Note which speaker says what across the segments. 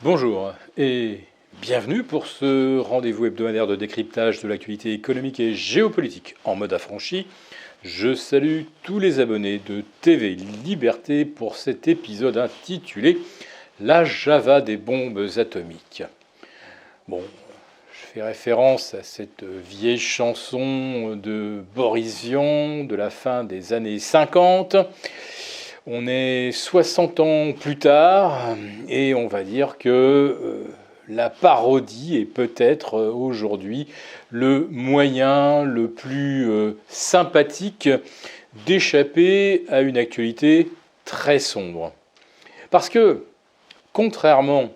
Speaker 1: Bonjour et bienvenue pour ce rendez-vous hebdomadaire de décryptage de l'actualité économique et géopolitique en mode affranchi. Je salue tous les abonnés de TV Liberté pour cet épisode intitulé La Java des bombes atomiques. Bon, je fais référence à cette vieille chanson de Boris Vian de la fin des années 50. On est 60 ans plus tard et on va dire que la parodie est peut-être aujourd'hui le moyen le plus sympathique d'échapper à une actualité très sombre. Parce que, contrairement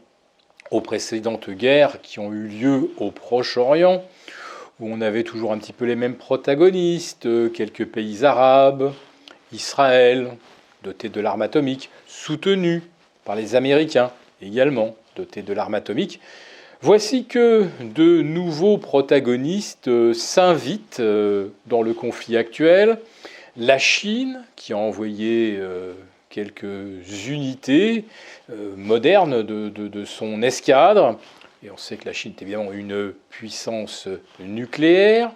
Speaker 1: aux précédentes guerres qui ont eu lieu au Proche-Orient, où on avait toujours un petit peu les mêmes protagonistes, quelques pays arabes, Israël, doté de l'arme atomique, soutenu par les Américains également, doté de l'arme atomique, voici que de nouveaux protagonistes s'invitent dans le conflit actuel. La Chine, qui a envoyé quelques unités modernes de son escadre, et on sait que la Chine est évidemment une puissance nucléaire.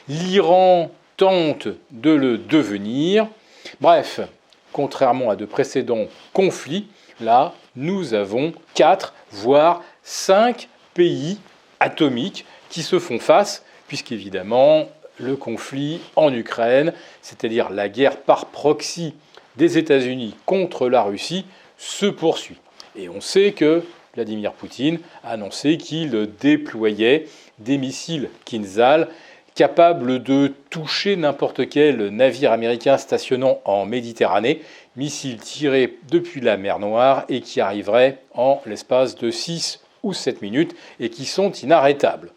Speaker 1: L'Iran tente de le devenir. Bref, contrairement à de précédents conflits, là, nous avons 4, voire 5 pays atomiques qui se font face, puisqu'évidemment, le conflit en Ukraine, c'est-à-dire la guerre par proxy des États-Unis contre la Russie, se poursuit. Et on sait que Vladimir Poutine a annoncé qu'il déployait des missiles Kinzhal capable de toucher n'importe quel navire américain stationnant en Méditerranée, missiles tirés depuis la mer Noire et qui arriveraient en l'espace de 6 ou 7 minutes et qui sont inarrêtables.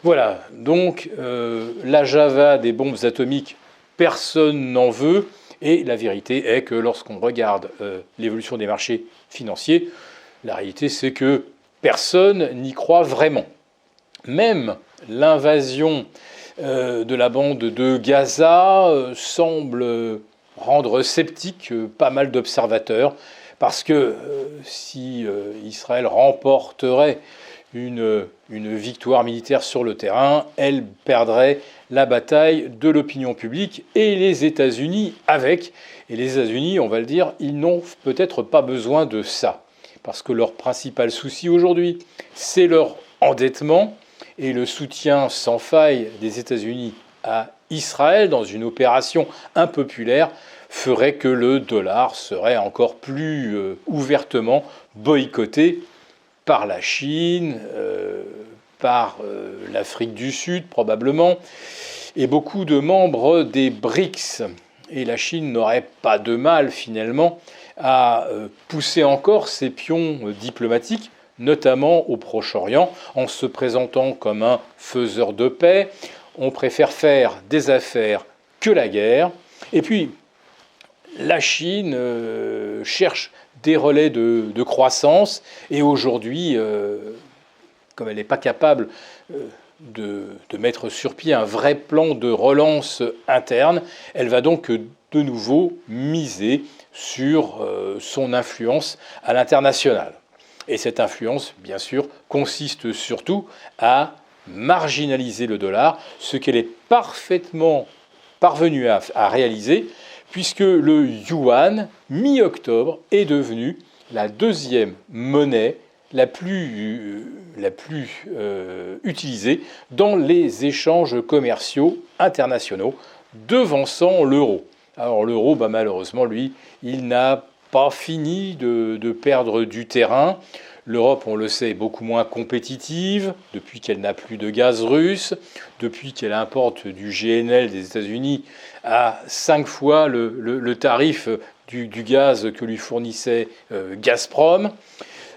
Speaker 1: Voilà, donc la Java des bombes atomiques, personne n'en veut, et la vérité est que lorsqu'on regarde l'évolution des marchés financiers, la réalité c'est que personne n'y croit vraiment. Même l'invasion de la bande de Gaza semble rendre sceptique pas mal d'observateurs, parce que si Israël remporterait une victoire militaire sur le terrain, elle perdrait la bataille de l'opinion publique et les États-Unis avec. Et les États-Unis, on va le dire, ils n'ont peut-être pas besoin de ça, parce que leur principal souci aujourd'hui, c'est leur endettement et le soutien sans faille des États-Unis à Israël dans une opération impopulaire ferait que le dollar serait encore plus ouvertement boycotté par la Chine, par l'Afrique du Sud probablement, et beaucoup de membres des BRICS. Et la Chine n'aurait pas de mal finalement à pousser encore ses pions diplomatiques, notamment au Proche-Orient, en se présentant comme un faiseur de paix. On préfère faire des affaires que la guerre. Et puis, la Chine cherche des relais de croissance. Et aujourd'hui, comme elle n'est pas capable de mettre sur pied un vrai plan de relance interne, elle va donc de nouveau miser sur son influence à l'international. Et cette influence, bien sûr, consiste surtout à marginaliser le dollar, ce qu'elle est parfaitement parvenue à réaliser, puisque le yuan, mi-octobre, est devenu la deuxième monnaie la plus utilisée dans les échanges commerciaux internationaux, devançant l'euro. Alors l'euro, malheureusement, lui, il n'a pas fini de perdre du terrain. L'Europe, on le sait, est beaucoup moins compétitive depuis qu'elle n'a plus de gaz russe, depuis qu'elle importe du GNL des États-Unis à 5 fois le tarif du gaz que lui fournissait Gazprom.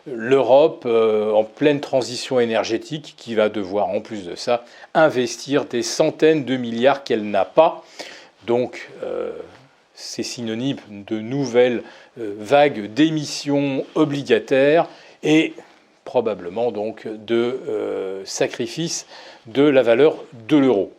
Speaker 1: L'Europe en pleine transition énergétique qui va devoir, en plus de ça, investir des centaines de milliards qu'elle n'a pas. Donc, c'est synonyme de nouvelles vagues d'émissions obligataires et probablement donc de sacrifice de la valeur de l'euro.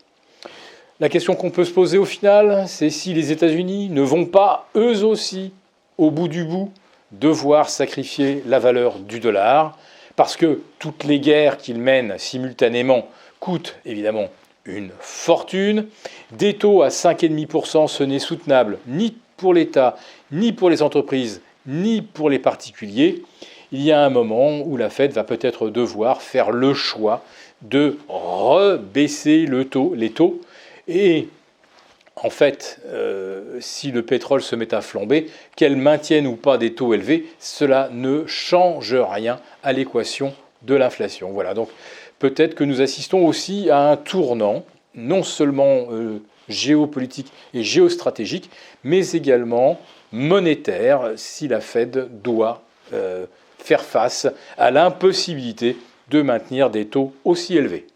Speaker 1: La question qu'on peut se poser au final, c'est si les États-Unis ne vont pas, eux aussi, au bout du bout, devoir sacrifier la valeur du dollar, parce que toutes les guerres qu'il mène simultanément coûtent évidemment une fortune. Des taux à 5,5%, ce n'est soutenable ni pour l'État, ni pour les entreprises, ni pour les particuliers. Il y a un moment où la Fed va peut-être devoir faire le choix de rebaisser les taux. Et en fait, si le pétrole se met à flamber, qu'elle maintienne ou pas des taux élevés, cela ne change rien à l'équation de l'inflation. Voilà, donc peut-être que nous assistons aussi à un tournant, non seulement géopolitique et géostratégique, mais également monétaire, si la Fed doit faire face à l'impossibilité de maintenir des taux aussi élevés.